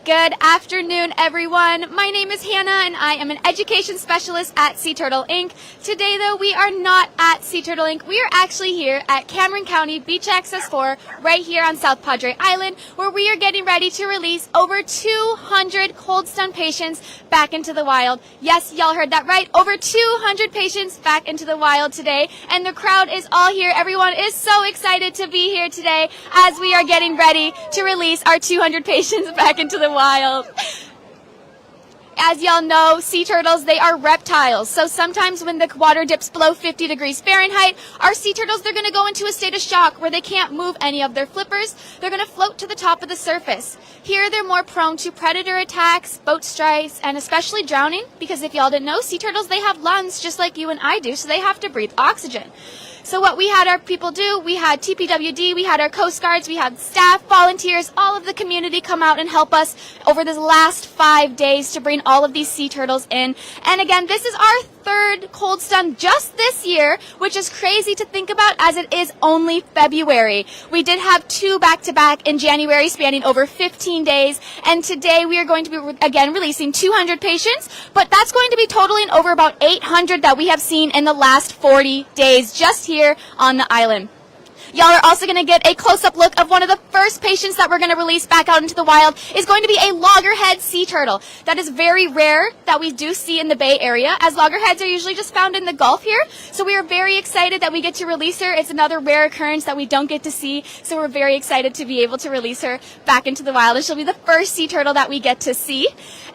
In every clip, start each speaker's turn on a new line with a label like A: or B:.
A: Good afternoon, everyone. My name is Hannah, and I am an education specialist at Sea Turtle Inc. Today, though, we are not at Sea Turtle Inc. We are actually here at Cameron County Beach Access 4, right here on South Padre Island, where we are getting ready to release over 200 cold stun patients back into the wild. Yes, y'all heard that right. Over 200 patients back into the wild today, and the crowd is all here. Everyone is so excited to be here today as we are getting ready to release our 200 patients back into the wild. As y'all know, sea turtles, they are reptiles. So sometimes when the water dips below 50 degrees Fahrenheit, our sea turtles, they're going to go into a state of shock where they can't move any of their flippers. They're going to float to the top of the surface. Here, they're more prone to predator attacks, boat strikes, and especially drowning, because if y'all didn't know, sea turtles, they have lungs just like you and I do, so they have to breathe oxygen. So what we had our people do, we had TPWD, we had our Coast Guards, we had staff, volunteers, all of the community come out and help us over this last 5 days to bring all of these sea turtles in. And again, this is our third cold stun just this year, which is crazy to think about as it is only February. We did have 2 back-to-back in January spanning over 15 days, and today we are going to be again releasing 200 patients, but that's going to be totaling over about 800 that we have seen in the last 40 days just here on the island. Y'all are also going to get a close-up look of one of the first patients that we're going to release back out into the wild is going to be a loggerhead sea turtle. That is very rare that we do see in the Bay Area, as loggerheads are usually just found in the Gulf here. So we are very excited that we get to release her. It's another rare occurrence that we don't get to see, so we're very excited to be able to release her back into the wild. And she'll be the first sea turtle that we get to see.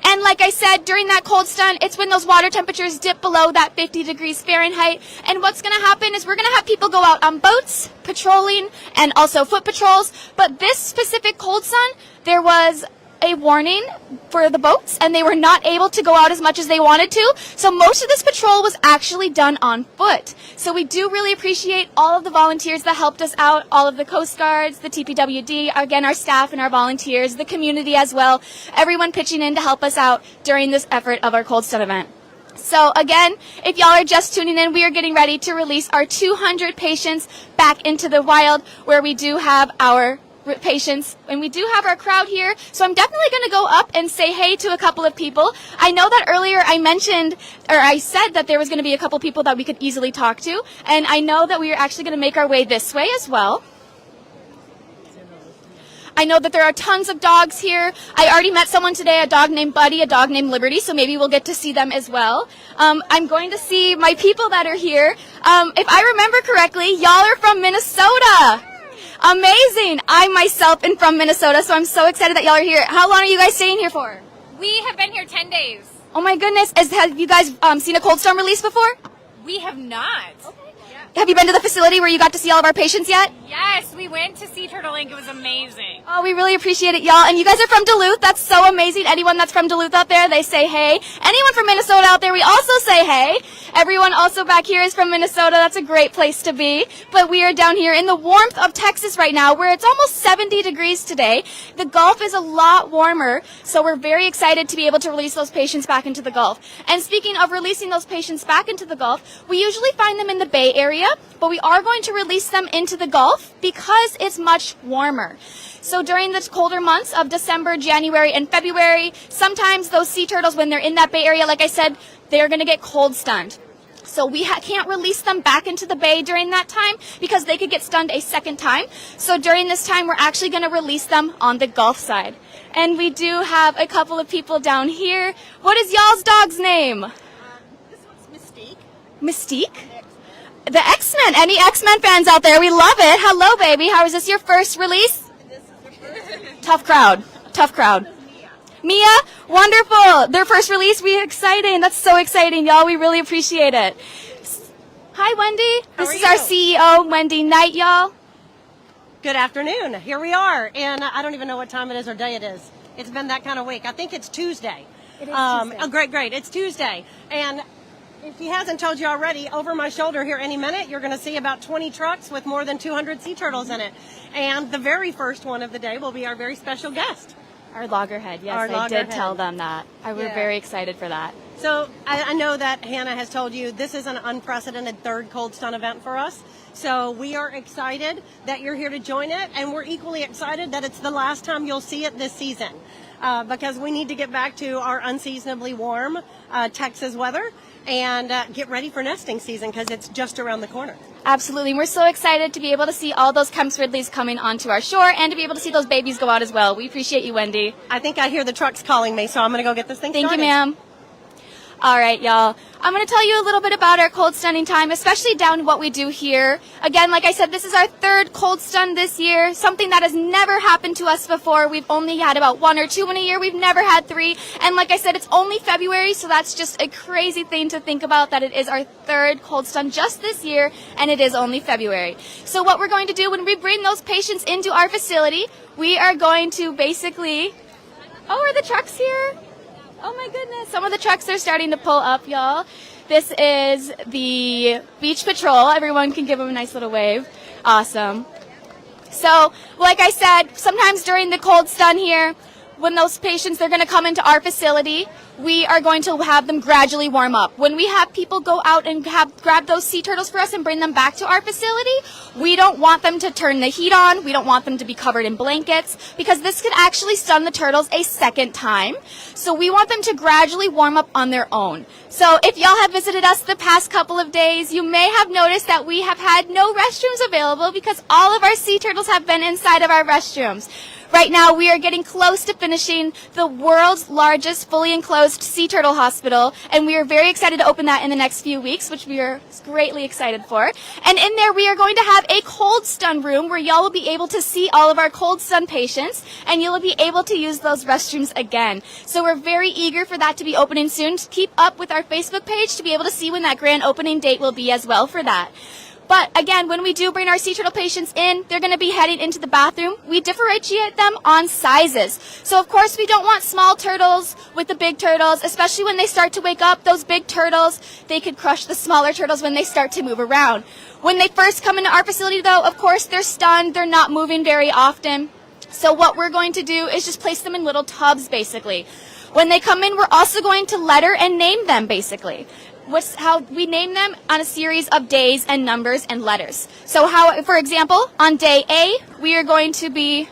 A: And like I said, during that cold stun, it's when those water temperatures dip below that 50 degrees Fahrenheit. And what's going to happen is we're going to have people go out on boats, patrolling, and also foot patrols. But this specific cold stun, there was a warning for the boats, and they were not able to go out as much as they wanted to. So most of this patrol was actually done on foot. So we do really appreciate all of the volunteers that helped us out, all of the Coast Guards, the TPWD, again, our staff and our volunteers, the community as well, everyone pitching in to help us out during this effort of our cold stun event. So again, if y'all are just tuning in, we are getting ready to release our 200 patients back into the wild, where we do have our patients, and we do have our crowd here. So I'm definitely going to go up and say hey to a couple of people. I know that earlier I said that there was going to be a couple people that we could easily talk to, and I know that we are actually going to make our way this way as well. I know that there are tons of dogs here. I already met someone today, a dog named Buddy, a dog named Liberty, so maybe we'll get to see them as well. I'm going to see my people that are here. If I remember correctly, y'all are from Minnesota. Amazing. I myself am from Minnesota, so I'm so excited that y'all are here. How long are you guys staying here for?
B: We have been here 10 days.
A: Oh my goodness. Have you guys seen a cold storm release before?
B: We have not.
A: Okay. Have you been to the facility where you got to see all of our patients yet?
B: Yes, we went to Sea Turtle Inc. It was amazing.
A: Oh, we really appreciate it, y'all. And you guys are from Duluth. That's so amazing. Anyone that's from Duluth out there, they say hey. Anyone from Minnesota out there, we also say hey. Everyone also back here is from Minnesota. That's a great place to be. But we are down here in the warmth of Texas right now, where it's almost 70 degrees today. The Gulf is a lot warmer, so we're very excited to be able to release those patients back into the Gulf. And speaking of releasing those patients back into the Gulf, we usually find them in the Bay Area, but we are going to release them into the Gulf because it's much warmer. So during the colder months of December, January, and February, sometimes those sea turtles, when they're in that Bay Area, like I said, they're going to get cold stunned. So we can't release them back into the bay during that time because they could get stunned a second time. So during this time, we're actually going to release them on the Gulf side. And we do have a couple of people down here. What is y'all's dog's name?
C: This one's Mystique.
A: Mystique? The X-Men. Any X-Men fans out there? We love it. Hello, baby. How is this your first release?
C: This is the first.
A: Tough crowd. Tough crowd. Mia, wonderful. Their first release, we're exciting. That's so exciting, y'all. We really appreciate it. Hi, Wendy. This is our CEO, Wendy Knight, y'all.
C: Good afternoon. Here we are, and I don't even know what time it is or day it is. It's been that kind of week. I think it's Tuesday.
A: It is Tuesday.
C: Oh, great. It's Tuesday. And if he hasn't told you already, over my shoulder here any minute, you're going to see about 20 trucks with more than 200 sea turtles in it. And the very first one of the day will be our very special guest.
A: Our loggerhead, yes,
C: Our
A: I did
C: loggerhead.
A: tell them that. We're very excited for that.
C: So I know that Hannah has told you this is an unprecedented third cold stun event for us. So we are excited that you're here to join it, and we're equally excited that it's the last time you'll see it this season. because we need to get back to our unseasonably warm Texas weather and get ready for nesting season because it's just around the corner.
A: Absolutely. We're so excited to be able to see all those Kemp's Ridleys coming onto our shore and to be able to see those babies go out as well. We appreciate you, Wendy.
C: I think I hear the trucks calling me, so I'm going to go get this thing
A: Thank
C: started.
A: you, ma'am. All right, y'all. I'm going to tell you a little bit about our cold stunning time, especially down to what we do here. Again, like I said, this is our third cold stun this year, something that has never happened to us before. We've only had about 1 or 2 in a year. We've never had 3. And like I said, it's only February, so that's just a crazy thing to think about, that it is our third cold stun just this year, and it is only February. So what we're going to do when we bring those patients into our facility, we are going to basically... Oh, are the trucks here? Oh my goodness, some of the trucks are starting to pull up, y'all. This is the Beach Patrol. Everyone can give them a nice little wave. Awesome. So, like I said, sometimes during the cold stun here, when those patients, they're going to come into our facility, we are going to have them gradually warm up. When we have people go out and grab those sea turtles for us and bring them back to our facility, we don't want them to turn the heat on. We don't want them to be covered in blankets because this could actually stun the turtles a second time. So we want them to gradually warm up on their own. So if y'all have visited us the past couple of days, you may have noticed that we have had no restrooms available because all of our sea turtles have been inside of our restrooms. Right now, we are getting close to finishing the world's largest fully enclosed sea turtle hospital, and we are very excited to open that in the next few weeks, which we are greatly excited for. And in there, we are going to have a cold stun room where y'all will be able to see all of our cold stun patients, and you'll be able to use those restrooms again. So we're very eager for that to be opening soon. Keep up with our Facebook page to be able to see when that grand opening date will be as well for that. But again, when we do bring our sea turtle patients in, they're going to be heading into the bathroom. We differentiate them on sizes. So of course, we don't want small turtles with the big turtles, especially when they start to wake up. Those big turtles, they could crush the smaller turtles when they start to move around. When they first come into our facility though, of course, they're stunned. They're not moving very often. So what we're going to do is just place them in little tubs basically. When they come in, we're also going to letter and name them basically. How we name them on a series of days and numbers and letters. So for example, on day A, we are going to be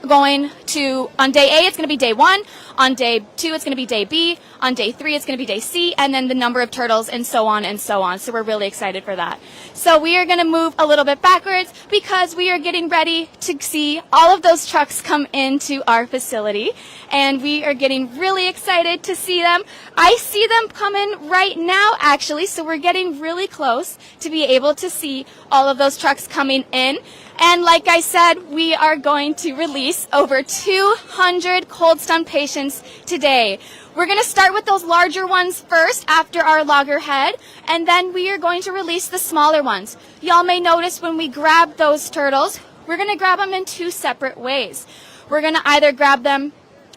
A: on day A, it's going to be day 1. On day 2, it's going to be day B. On day 3, it's going to be day C. And then the number of turtles and so on and so on. So we're really excited for that. So we are going to move a little bit backwards because we are getting ready to see all of those trucks come into our facility. And we are getting really excited to see them. I see them coming right now, actually. So we're getting really close to be able to see all of those trucks coming in. And like I said, we are going to release over 200 cold stun patients today. We're going to start with those larger ones first after our loggerhead, and then we are going to release the smaller ones. Y'all may notice when we grab those turtles, we're going to grab them in 2 separate ways. We're going to either grab them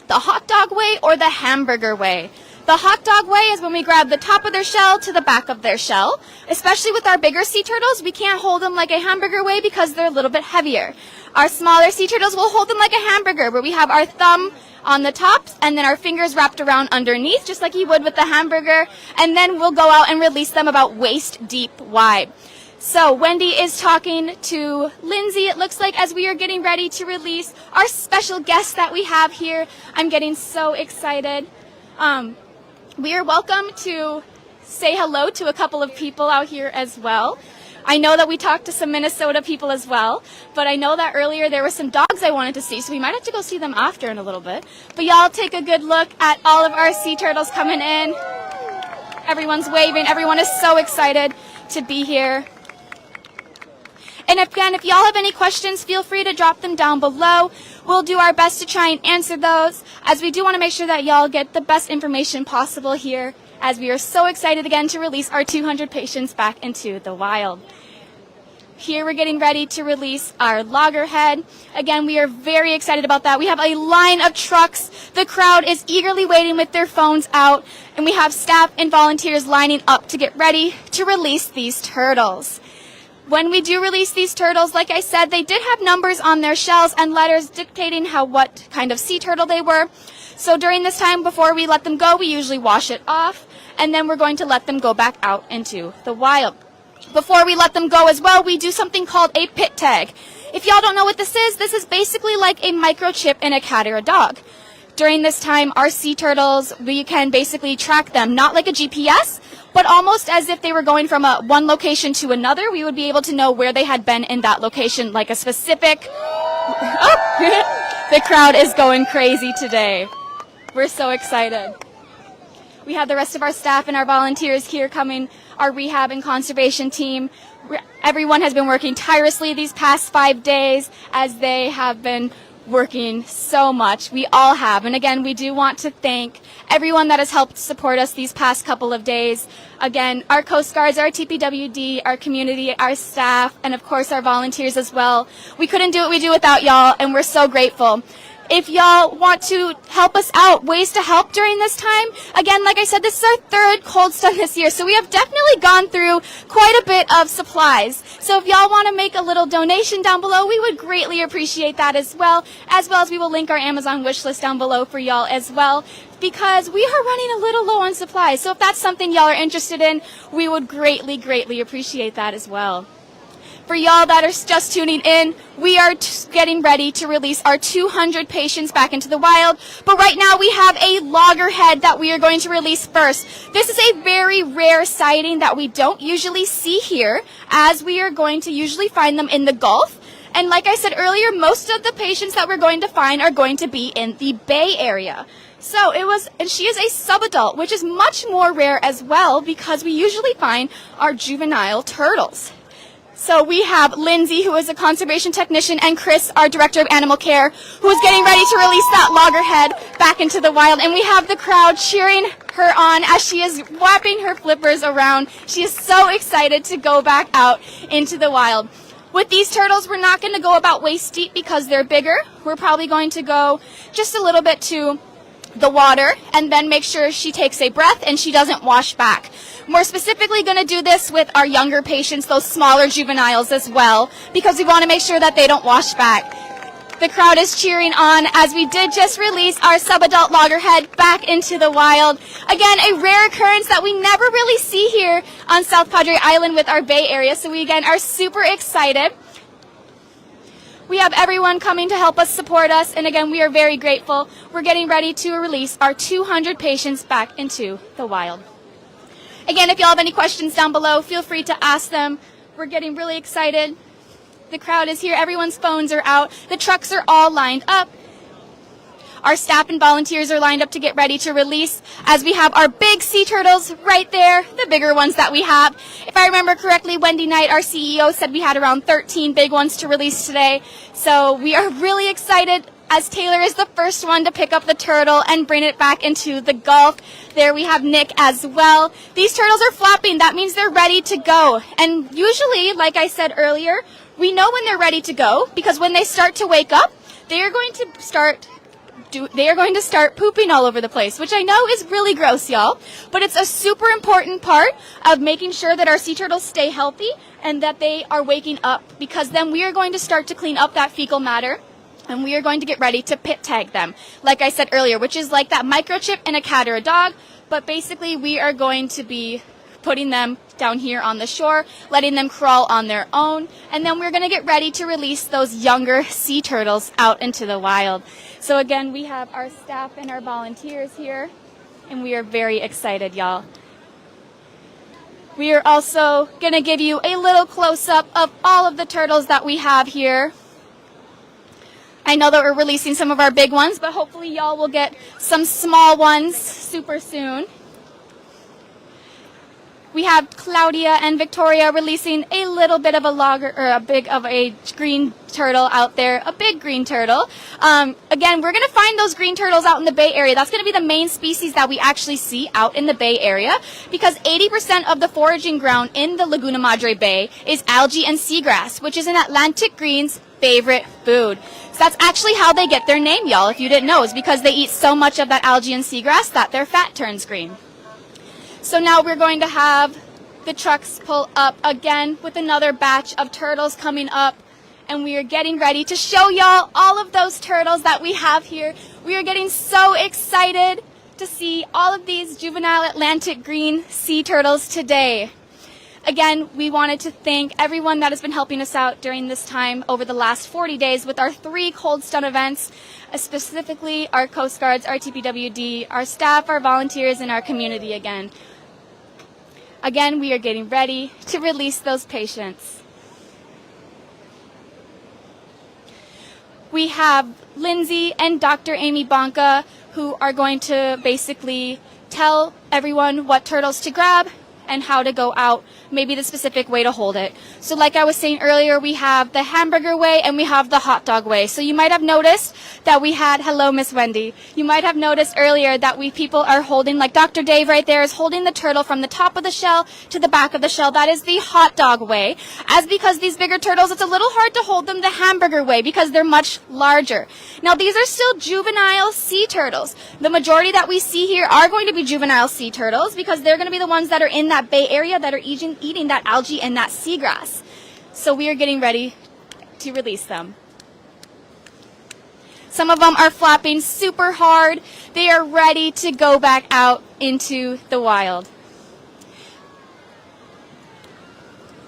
A: the hot dog way or the hamburger way. The hot dog way is when we grab the top of their shell to the back of their shell. Especially with our bigger sea turtles, we can't hold them like a hamburger way because they're a little bit heavier. Our smaller sea turtles will hold them like a hamburger, where we have our thumb on the top and then our fingers wrapped around underneath, just like you would with the hamburger. And then we'll go out and release them about waist deep wide. So Wendy is talking to Lindsay, it looks like, as we are getting ready to release our special guest that we have here. I'm getting so excited. We are welcome to say hello to a couple of people out here as well. I know that we talked to some Minnesota people as well, but I know that earlier there were some dogs I wanted to see, so we might have to go see them after in a little bit. But y'all take a good look at all of our sea turtles coming in. Everyone's waving. Everyone is so excited to be here. And again, if y'all have any questions, feel free to drop them down below. We'll do our best to try and answer those, as we do want to make sure that y'all get the best information possible here, as we are so excited again to release our 200 patients back into the wild. Here we're getting ready to release our loggerhead. Again, we are very excited about that. We have a line of trucks. The crowd is eagerly waiting with their phones out, and we have staff and volunteers lining up to get ready to release these turtles. When we do release these turtles, like I said, they did have numbers on their shells and letters dictating what kind of sea turtle they were. So during this time, before we let them go, we usually wash it off, and then we're going to let them go back out into the wild. Before we let them go as well, we do something called a pit tag. If y'all don't know what this is basically like a microchip in a cat or a dog. during this time, our sea turtles, we can basically track them, not like a GPS, but almost as if they were going from one location to another. We would be able to know where they had been in that location, like a specific... The crowd is going crazy today. We're so excited. We have the rest of our staff and our volunteers here coming, our rehab and conservation team. Everyone has been working tirelessly these past 5 days as they have been working so much. We all have. And again, we do want to thank everyone that has helped support us these past couple of days. Again, our Coast Guards, our TPWD, our community, our staff, and of course our volunteers as well. We couldn't do what we do without y'all, and we're so grateful. If y'all want to help us out, ways to help during this time, again, like I said, this is our third cold stun this year, so we have definitely gone through quite a bit of supplies. So if y'all want to make a little donation down below, we would greatly appreciate that as well as we will link our Amazon wish list down below for y'all as well, because we are running a little low on supplies. So if that's something y'all are interested in, we would greatly, greatly appreciate that as well. For y'all that are just tuning in, we are getting ready to release our 200 patients back into the wild. But right now we have a loggerhead that we are going to release first. This is a very rare sighting that we don't usually see here, as we are going to usually find them in the Gulf. And like I said earlier, most of the patients that we're going to find are going to be in the Bay Area. So and she is a subadult, which is much more rare as well, because we usually find our juvenile turtles. So we have Lindsay, who is a conservation technician, and Chris, our director of animal care, who is getting ready to release that loggerhead back into the wild. And we have the crowd cheering her on as she is whapping her flippers around. She is so excited to go back out into the wild. With these turtles, we're not going to go about waist deep because they're bigger. We're probably going to go just a little bit to the water and then make sure she takes a breath and she doesn't wash back. We're specifically going to do this with our younger patients, those smaller juveniles as well, because we want to make sure that they don't wash back. The crowd is cheering on as we did just release our subadult loggerhead back into the wild. Again, a rare occurrence that we never really see here on South Padre Island with our Bay Area, so we again are super excited. We have everyone coming to help us support us, and again, we are very grateful. We're getting ready to release our 200 patients back into the wild. Again, if y'all have any questions down below, feel free to ask them. We're getting really excited. The crowd is here. Everyone's phones are out. The trucks are all lined up. Our staff and volunteers are lined up to get ready to release, as we have our big sea turtles right there, the bigger ones that we have. If I remember correctly, Wendy Knight, our CEO, said we had around 13 big ones to release today. So we are really excited, as Taylor is the first one to pick up the turtle and bring it back into the Gulf. There we have Nick as well. These turtles are flapping. That means they're ready to go. And usually, like I said earlier, we know when they're ready to go, because when they start to wake up, they are going to start pooping all over the place, which I know is really gross, y'all. But it's a super important part of making sure that our sea turtles stay healthy and that they are waking up, because then we are going to start to clean up that fecal matter. And we are going to get ready to pit tag them, like I said earlier, which is like that microchip in a cat or a dog. But basically, we are going to be putting them down here on the shore, letting them crawl on their own. And then we're going to get ready to release those younger sea turtles out into the wild. So again, we have our staff and our volunteers here, and we are very excited, y'all. We are also going to give you a little close-up of all of the turtles that we have here. I know that we're releasing some of our big ones, but hopefully y'all will get some small ones super soon. We have Claudia and Victoria releasing a little bit of a green turtle out there, a big green turtle. Again, we're going to find those green turtles out in the Bay Area. That's going to be the main species that we actually see out in the Bay Area, because 80% of the foraging ground in the Laguna Madre Bay is algae and seagrass, which is an Atlantic green's favorite food. So that's actually how they get their name, y'all, if you didn't know, is because they eat so much of that algae and seagrass that their fat turns green. So now we're going to have the trucks pull up again with another batch of turtles coming up, and we are getting ready to show y'all all of those turtles that we have here. We are getting so excited to see all of these juvenile Atlantic green sea turtles today. Again, we wanted to thank everyone that has been helping us out during this time over the last 40 days with our 3 Cold Stun events, specifically our Coast Guards, our TPWD, our staff, our volunteers, and our community again. Again, we are getting ready to release those patients. We have Lindsay and Dr. Amy Bonka, who are going to basically tell everyone what turtles to grab and how to go out, maybe the specific way to hold it. So like I was saying earlier, we have the hamburger way and we have the hot dog way. So you might have noticed that we had, hello Miss Wendy, you might have noticed earlier that people are holding, like Dr. Dave right there is holding the turtle from the top of the shell to the back of the shell. That is the hot dog way. As because these bigger turtles, it's a little hard to hold them the hamburger way because they're much larger. Now these are still juvenile sea turtles. The majority that we see here are going to be juvenile sea turtles because they're going to be the ones that are in that bay area that are eating that algae and that seagrass. So we are getting ready to release them. Some of them are flapping super hard. They are ready to go back out into the wild.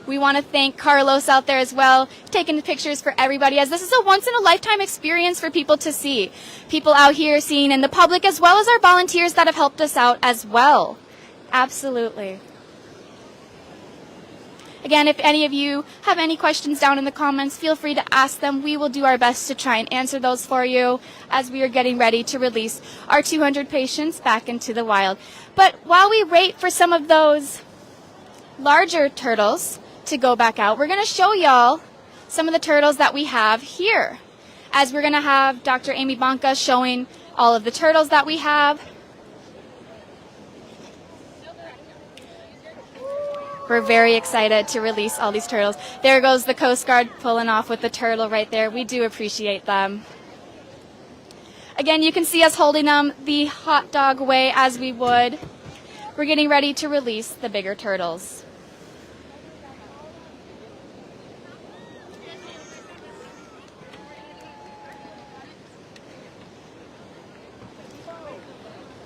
A: We want to thank Carlos out there as well, taking the pictures for everybody, as this is a once-in-a-lifetime experience for people to see. People out here seeing in the public, as well as our volunteers that have helped us out as well. Absolutely. Again, if any of you have any questions down in the comments, feel free to ask them. We will do our best to try and answer those for you as we are getting ready to release our 200 patients back into the wild. But while we wait for some of those larger turtles to go back out, we're going to show y'all some of the turtles that we have here. As we're going to have Dr. Amy Bonka showing all of the turtles that we have. We're very excited to release all these turtles. There goes the Coast Guard pulling off with the turtle right there. We do appreciate them. Again, you can see us holding them the hot dog way as we would. We're getting ready to release the bigger turtles.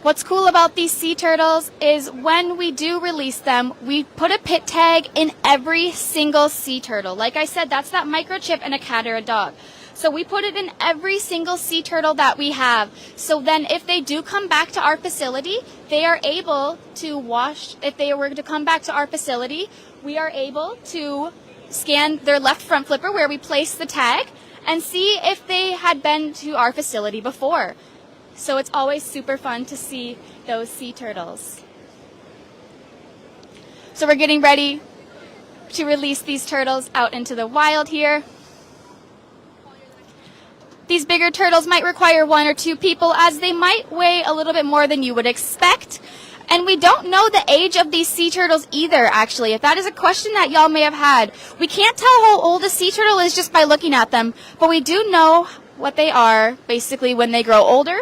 A: What's cool about these sea turtles is when we do release them, we put a pit tag in every single sea turtle. Like I said, that's that microchip in a cat or a dog. So we put it in every single sea turtle that we have. So then if they do come back to our facility, they are able to wash. If they were to come back to our facility, we are able to scan their left front flipper where we place the tag and see if they had been to our facility before. So it's always super fun to see those sea turtles. So we're getting ready to release these turtles out into the wild here. These bigger turtles might require 1 or 2 people as they might weigh a little bit more than you would expect. And we don't know the age of these sea turtles either, actually. If that is a question that y'all may have had. We can't tell how old a sea turtle is just by looking at them, but we do know what they are basically when they grow older,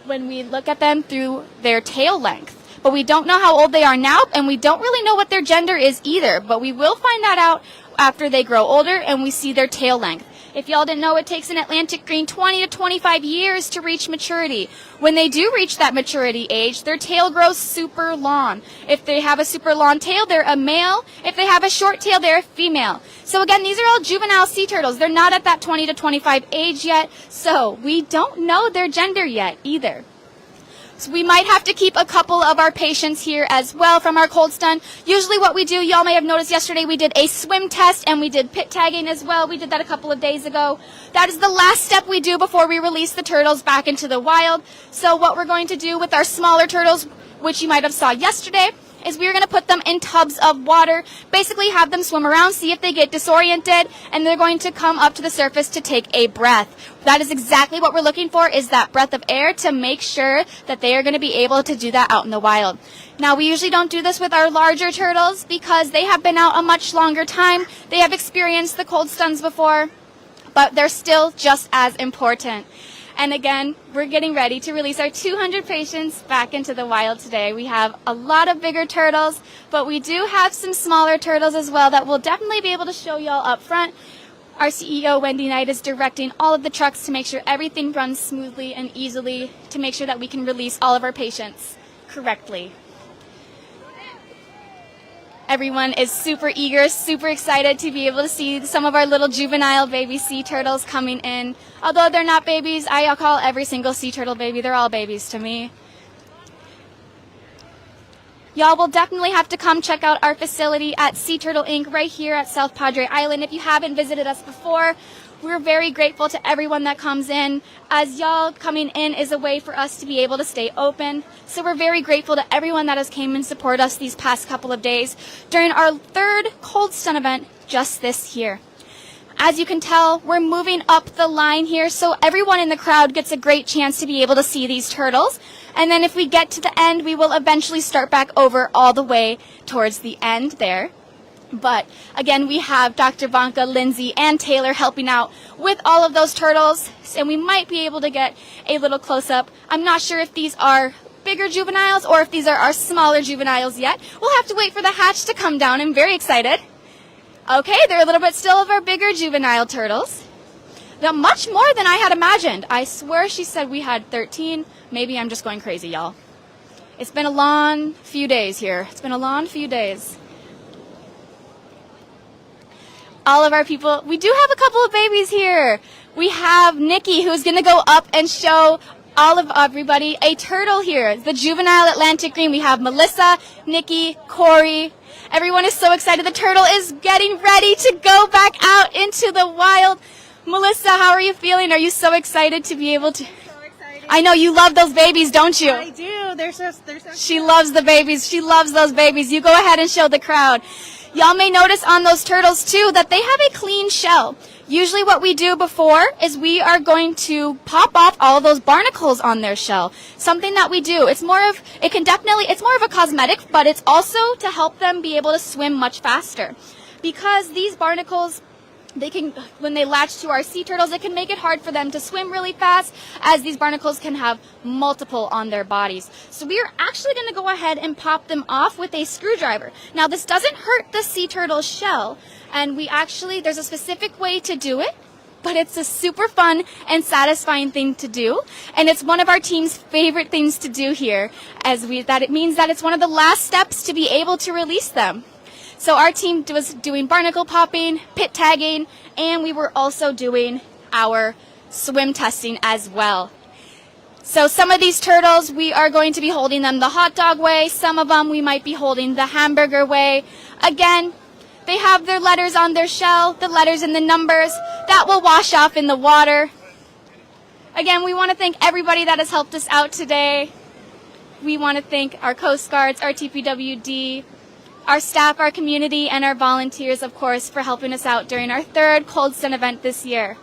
A: when we look at them through their tail length. But we don't know how old they are now, and we don't really know what their gender is either. But we will find that out after they grow older and we see their tail length. If y'all didn't know, it takes an Atlantic green 20 to 25 years to reach maturity. When they do reach that maturity age, their tail grows super long. If they have a super long tail, they're a male. If they have a short tail, they're a female. So again, these are all juvenile sea turtles. They're not at that 20 to 25 age yet, so we don't know their gender yet either. So we might have to keep a couple of our patients here as well from our cold stun. Usually what we do, y'all may have noticed yesterday, we did a swim test and we did pit tagging as well. We did that a couple of days ago. That is the last step we do before we release the turtles back into the wild. So what we're going to do with our smaller turtles, which you might have saw yesterday, is we're going to put them in tubs of water, basically have them swim around, see if they get disoriented, and they're going to come up to the surface to take a breath. That is exactly what we're looking for, is that breath of air to make sure that they are going to be able to do that out in the wild. Now, we usually don't do this with our larger turtles because they have been out a much longer time. They have experienced the cold stuns before, but they're still just as important. And again, we're getting ready to release our 200 patients back into the wild today. We have a lot of bigger turtles, but we do have some smaller turtles as well that we'll definitely be able to show y'all up front. Our CEO, Wendy Knight, is directing all of the trucks to make sure everything runs smoothly and easily to make sure that we can release all of our patients correctly. Everyone is super eager, super excited to be able to see some of our little juvenile baby sea turtles coming in. Although they're not babies, I call every single sea turtle baby. They're all babies to me. Y'all will definitely have to come check out our facility at Sea Turtle Inc. right here at South Padre Island. If you haven't visited us before, we're very grateful to everyone that comes in, as y'all coming in is a way for us to be able to stay open. So we're very grateful to everyone that has came and support us these past couple of days during our third Cold Stun event just this year. As you can tell, we're moving up the line here, so everyone in the crowd gets a great chance to be able to see these turtles. And then if we get to the end, we will eventually start back over all the way towards the end there. But again, we have Dr. Vanka, Lindsay, and Taylor helping out with all of those turtles, and we might be able to get a little close-up. I'm not sure if these are bigger juveniles or if these are our smaller juveniles yet. We'll have to wait for the hatch to come down. I'm very excited. Okay, they're a little bit still of our bigger juvenile turtles. Now, much more than I had imagined. I swear she said we had 13. Maybe I'm just going crazy, y'all. It's been a long few days here. It's been a long few days. All of our people, we do have a couple of babies here. We have Nikki, who's going to go up and show all of everybody a turtle here. The juvenile Atlantic green. We have Melissa, Nikki, Corey. Everyone is so excited. The turtle is getting ready to go back out into the wild. Melissa, how are you feeling? Are you so excited to be able to?
C: So excited.
A: I know you love those babies, don't you?
C: I do. They're so
A: She loves the babies. She loves those babies. You go ahead and show the crowd. Y'all may notice on those turtles, too, that they have a clean shell. Usually what we do before is we are going to pop off all of those barnacles on their shell. Something that we do. It's more of a cosmetic, but it's also to help them be able to swim much faster. Because these barnacles, when they latch to our sea turtles, it can make it hard for them to swim really fast, as these barnacles can have multiple on their bodies. So we are actually going to go ahead and pop them off with a screwdriver. Now, this doesn't hurt the sea turtle's shell, and there's a specific way to do it, but it's a super fun and satisfying thing to do, and it's one of our team's favorite things to do here, it means that it's one of the last steps to be able to release them. So our team was doing barnacle popping, pit tagging, and we were also doing our swim testing as well. So some of these turtles, we are going to be holding them the hot dog way. Some of them we might be holding the hamburger way. Again, they have their letters on their shell, the letters and the numbers. That will wash off in the water. Again, we want to thank everybody that has helped us out today. We want to thank our Coast Guards, our TPWD, our staff, our community, and our volunteers, of course, for helping us out during our third Cold Stun event this year.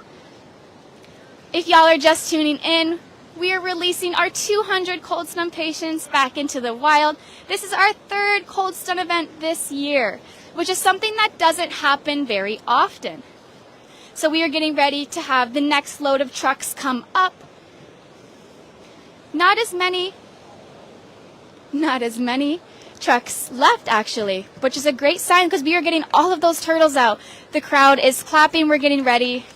A: If y'all are just tuning in, we are releasing our 200 Cold Stun patients back into the wild. This is our third Cold Stun event this year, which is something that doesn't happen very often. So we are getting ready to have the next load of trucks come up. Not as many trucks left, actually, which is a great sign because we are getting all of those turtles out. The crowd is clapping. We're getting ready.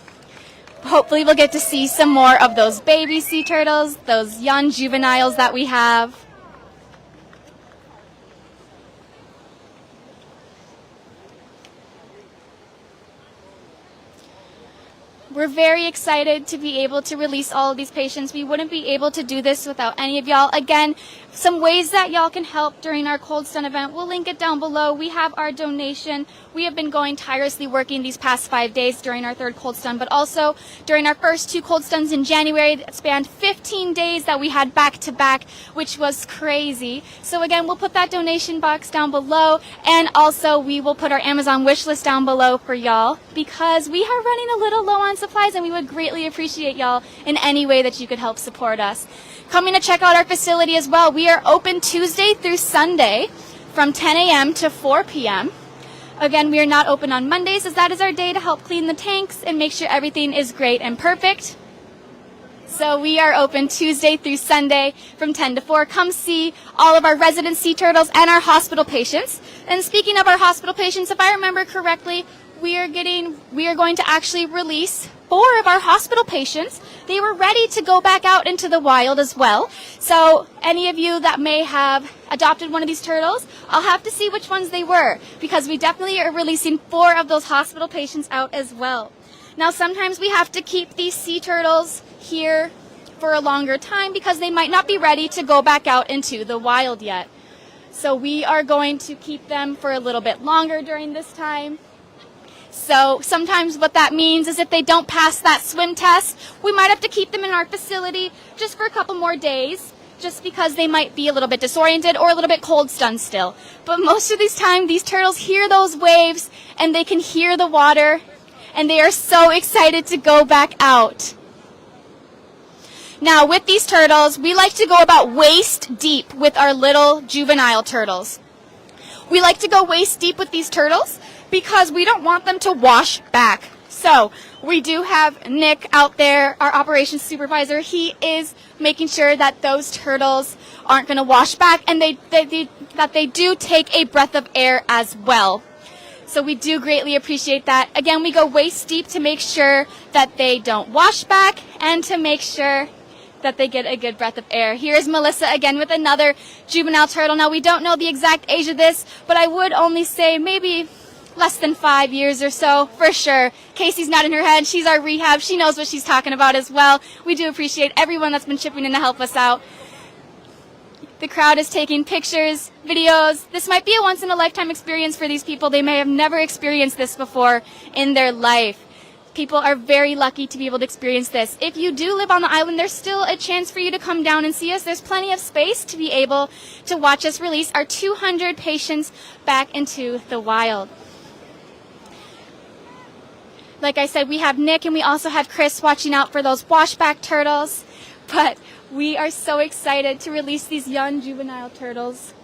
A: Hopefully we'll get to see some more of those baby sea turtles, those young juveniles that we have. We're very excited to be able to release all of these patients. We wouldn't be able to do this without any of y'all. Again, some ways that y'all can help during our Cold Stun event, we'll link it down below. We have our donation. We have been going tirelessly working these past 5 days during our third Cold Stun, but also during our first 2 Cold Stuns in January that spanned 15 days that we had back to back, which was crazy. So again, we'll put that donation box down below, and also we will put our Amazon wish list down below for y'all, because we are running a little low on supplies, and we would greatly appreciate y'all in any way that you could help support us. Coming to check out our facility as well. We are open Tuesday through Sunday from 10 a.m. to 4 p.m. Again, we are not open on Mondays, as that is our day to help clean the tanks and make sure everything is great and perfect. So we are open Tuesday through Sunday from 10 to 4. Come see all of our resident sea turtles and our hospital patients. And speaking of our hospital patients, if I remember correctly, we are going to actually release 4 of our hospital patients, they were ready to go back out into the wild as well. So any of you that may have adopted one of these turtles, I'll have to see which ones they were, because we definitely are releasing 4 of those hospital patients out as well. Now sometimes we have to keep these sea turtles here for a longer time because they might not be ready to go back out into the wild yet. So we are going to keep them for a little bit longer during this time. So sometimes what that means is if they don't pass that swim test, we might have to keep them in our facility just for a couple more days, just because they might be a little bit disoriented or a little bit cold stunned still. But most of these time, these turtles hear those waves and they can hear the water, and they are so excited to go back out. Now with these turtles, we like to go about waist deep with our little juvenile turtles. We like to go waist deep with these turtles because we don't want them to wash back. So we do have Nick out there, our operations supervisor. He is making sure that those turtles aren't going to wash back, and that they do take a breath of air as well. So we do greatly appreciate that. Again, we go waist deep to make sure that they don't wash back and to make sure that they get a good breath of air. Here's Melissa again with another juvenile turtle. Now we don't know the exact age of this, but I would only say maybe less than 5 years or so, for sure. Casey's not in her head. She's our rehab. She knows what she's talking about as well. We do appreciate everyone that's been chipping in to help us out. The crowd is taking pictures, videos. This might be a once-in-a-lifetime experience for these people. They may have never experienced this before in their life. People are very lucky to be able to experience this. If you do live on the island, there's still a chance for you to come down and see us. There's plenty of space to be able to watch us release our 200 patients back into the wild. Like I said, we have Nick and we also have Chris watching out for those washback turtles. But we are so excited to release these young juvenile turtles.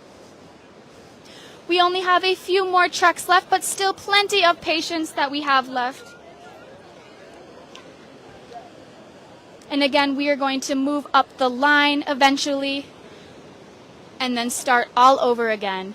A: We only have a few more trucks left, but still plenty of patients that we have left. And again, we are going to move up the line eventually and then start all over again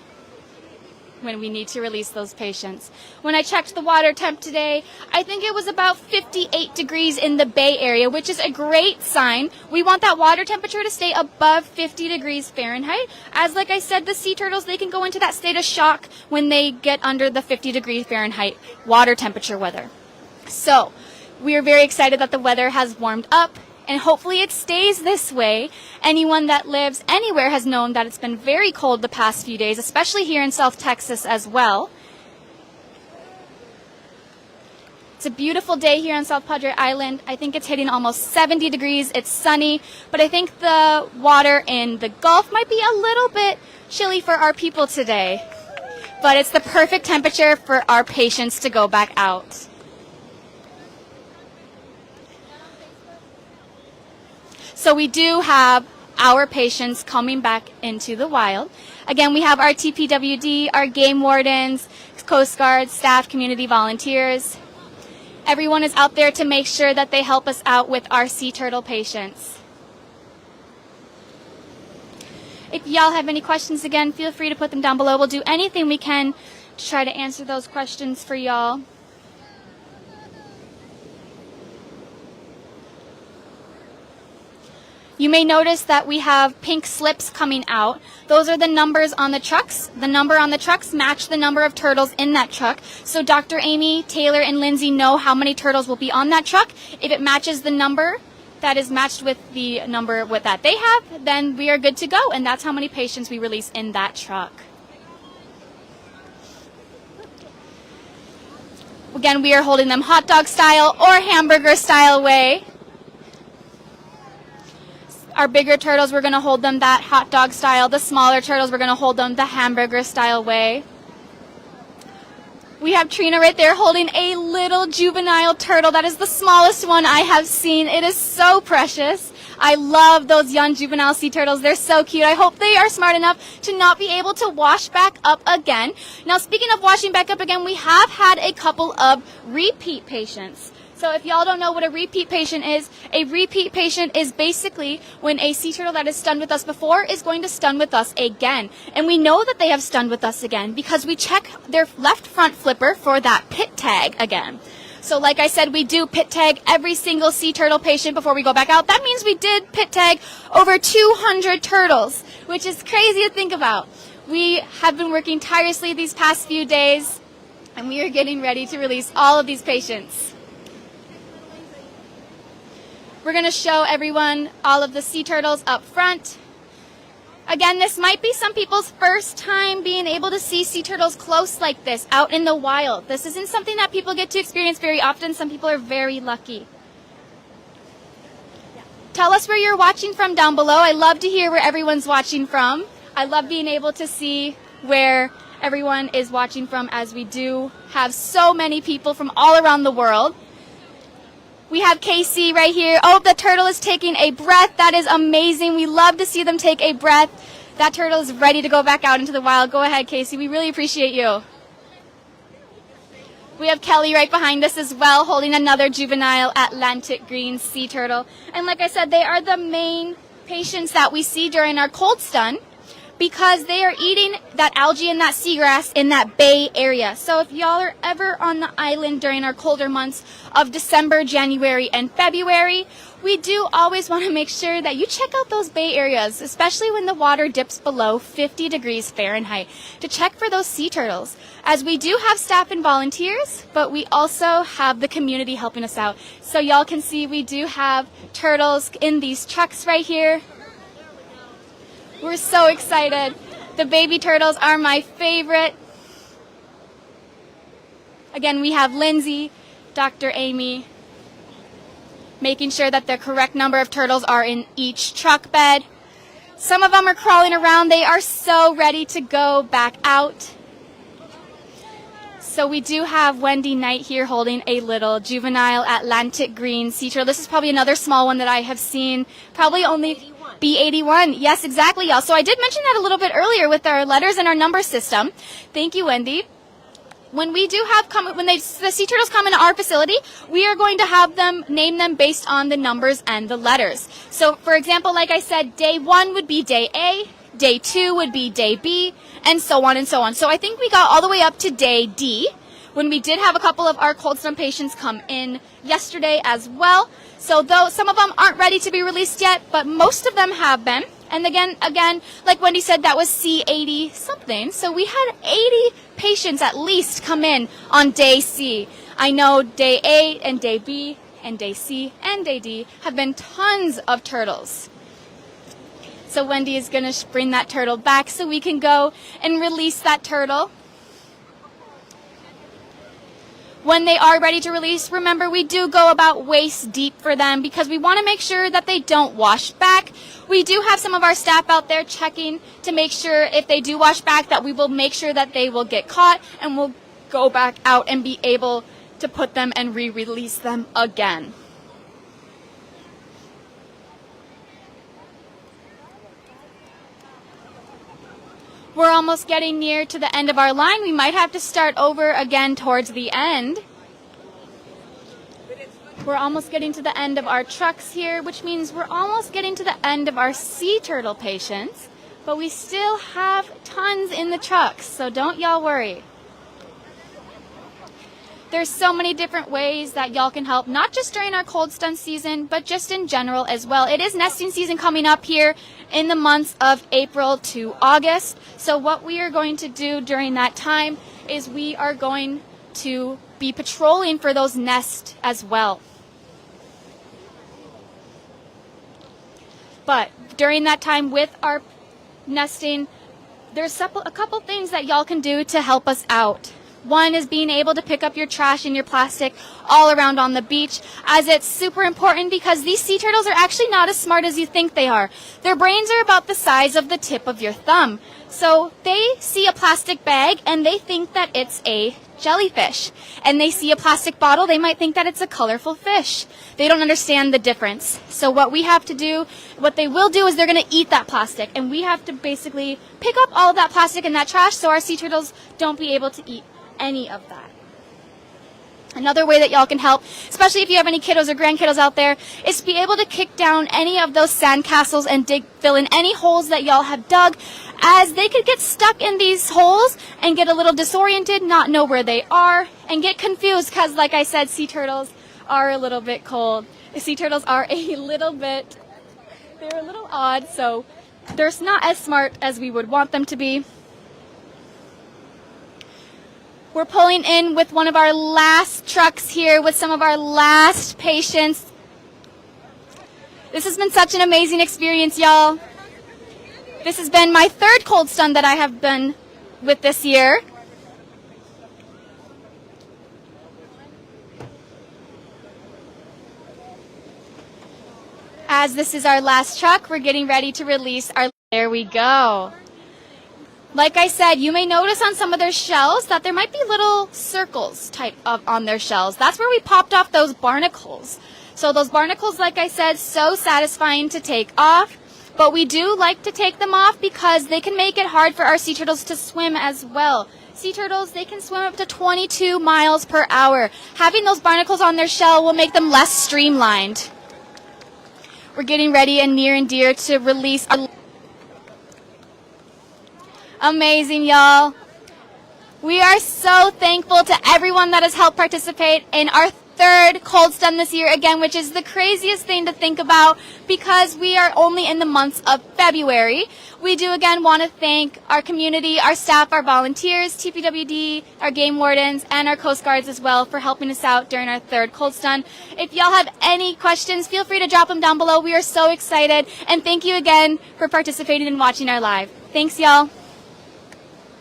A: when we need to release those patients. When I checked the water temp today, I think it was about 58 degrees in the Bay Area, which is a great sign. We want that water temperature to stay above 50 degrees Fahrenheit. As like I said, the sea turtles, they can go into that state of shock when they get under the 50 degrees Fahrenheit water temperature weather. So we are very excited that the weather has warmed up, and hopefully it stays this way. Anyone that lives anywhere has known that it's been very cold the past few days, especially here in South Texas as well. It's a beautiful day here on South Padre Island. I think it's hitting almost 70 degrees. It's sunny, but I think the water in the Gulf might be a little bit chilly for our people today. But it's the perfect temperature for our patients to go back out. So we do have our patients coming back into the wild. Again, we have our TPWD, our game wardens, Coast Guard, staff, community volunteers. Everyone is out there to make sure that they help us out with our sea turtle patients. If y'all have any questions, again, feel free to put them down below. We'll do anything we can to try to answer those questions for y'all. You may notice that we have pink slips coming out. Those are the numbers on the trucks. The number on the trucks match the number of turtles in that truck. So Dr. Amy, Taylor, and Lindsay know how many turtles will be on that truck. If it matches the number that is matched with the number that they have, then we are good to go. And that's how many patients we release in that truck. Again, we are holding them hot dog style or hamburger style way. Our bigger turtles, we're going to hold them that hot dog style. The smaller turtles, we're going to hold them the hamburger style way. We have Trina right there holding a little juvenile turtle. That is the smallest one I have seen. It is so precious. I love those young juvenile sea turtles. They're so cute. I hope they are smart enough to not be able to wash back up again. Now, speaking of washing back up again, we have had a couple of repeat patients. So if y'all don't know what a repeat patient is basically when a sea turtle that has stunned with us before is going to stun with us again. And we know that they have stunned with us again because we check their left front flipper for that pit tag again. So like I said, we do pit tag every single sea turtle patient before we go back out. That means we did pit tag over 200 turtles, which is crazy to think about. We have been working tirelessly these past few days, and we are getting ready to release all of these patients. We're going to show everyone all of the sea turtles up front. Again, this might be some people's first time being able to see sea turtles close like this, out in the wild. This isn't something that people get to experience very often. Some people are very lucky. Tell us where you're watching from down below. I love to hear where everyone's watching from. I love being able to see where everyone is watching from, as we do have so many people from all around the world. We have Casey right here. Oh, the turtle is taking a breath. That is amazing. We love to see them take a breath. That turtle is ready to go back out into the wild. Go ahead, Casey. We really appreciate you. We have Kelly right behind us as well, holding another juvenile Atlantic green sea turtle. And like I said, they are the main patients that we see during our cold stun, because they are eating that algae and that seagrass in that bay area. So if y'all are ever on the island during our colder months of December, January, and February, we do always want to make sure that you check out those bay areas, especially when the water dips below 50 degrees Fahrenheit, to check for those sea turtles. As we do have staff and volunteers, but we also have the community helping us out. So y'all can see we do have turtles in these trucks right here. We're so excited. The baby turtles are my favorite. Again, we have Lindsay, Dr. Amy, making sure that the correct number of turtles are in each truck bed. Some of them are crawling around. They are so ready to go back out. So we do have Wendy Knight here holding a little juvenile Atlantic green sea turtle. This is probably another small one that I have seen. Probably only B81. Yes, exactly, y'all. So I did mention that a little bit earlier with our letters and our number system. Thank you, Wendy. When we do have the sea turtles come into our facility, we are going to have them name them based on the numbers and the letters. So, for example, like I said, day 1 would be day A, day 2 would be day B, and so on and so on. So I think we got all the way up to day D, when we did have a couple of our cold stun patients come in yesterday as well. So though some of them aren't ready to be released yet, but most of them have been. And again, like Wendy said, that was C80 something. So we had 80 patients at least come in on day C. I know day A and day B and day C and day D have been tons of turtles. So Wendy is going to bring that turtle back so we can go and release that turtle. When they are ready to release, remember we do go about waist deep for them, because we want to make sure that they don't wash back. We do have some of our staff out there checking to make sure if they do wash back that we will make sure that they will get caught, and we'll go back out and be able to put them and re-release them again. We're almost getting near to the end of our line. We might have to start over again towards the end. We're almost getting to the end of our trucks here, which means we're almost getting to the end of our sea turtle patients, but we still have tons in the trucks, so don't y'all worry. There's so many different ways that y'all can help, not just during our cold stun season, but just in general as well. It is nesting season coming up here in the months of April to August. So what we are going to do during that time is we are going to be patrolling for those nests as well. But during that time with our nesting, there's a couple things that y'all can do to help us out. One is being able to pick up your trash and your plastic all around on the beach, as it's super important because these sea turtles are actually not as smart as you think they are. Their brains are about the size of the tip of your thumb. So they see a plastic bag and they think that it's a jellyfish. And they see a plastic bottle, they might think that it's a colorful fish. They don't understand the difference. So what we have to do, what they will do is they're going to eat that plastic. And we have to basically pick up all of that plastic and that trash so our sea turtles don't be able to eat any of that. Another way that y'all can help, especially if you have any kiddos or grandkiddos out there, is to be able to kick down any of those sandcastles and fill in any holes that y'all have dug, as they could get stuck in these holes and get a little disoriented, not know where they are, and get confused because, like I said, sea turtles are a little bit cold. Sea turtles are they're a little odd, so they're not as smart as we would want them to be. We're pulling in with one of our last trucks here with some of our last patients. This has been such an amazing experience, y'all. This has been my third cold stun that I have been with this year. As this is our last truck, we're getting ready to release our... There we go. Like I said, you may notice on some of their shells that there might be little circles on their shells. That's where we popped off those barnacles. So those barnacles, like I said, so satisfying to take off. But we do like to take them off because they can make it hard for our sea turtles to swim as well. Sea turtles, they can swim up to 22 miles per hour. Having those barnacles on their shell will make them less streamlined. We're getting ready and near and dear to release our... Amazing, y'all. We are so thankful to everyone that has helped participate in our third cold stun this year again, which is the craziest thing to think about because we are only in the months of February. We do again want to thank our community, our staff, our volunteers, TPWD, our game wardens, and our Coast Guards as well for helping us out during our third cold stun. If y'all have any questions, feel free to drop them down below. We are so excited, and thank you again for participating and watching our live. Thanks, y'all.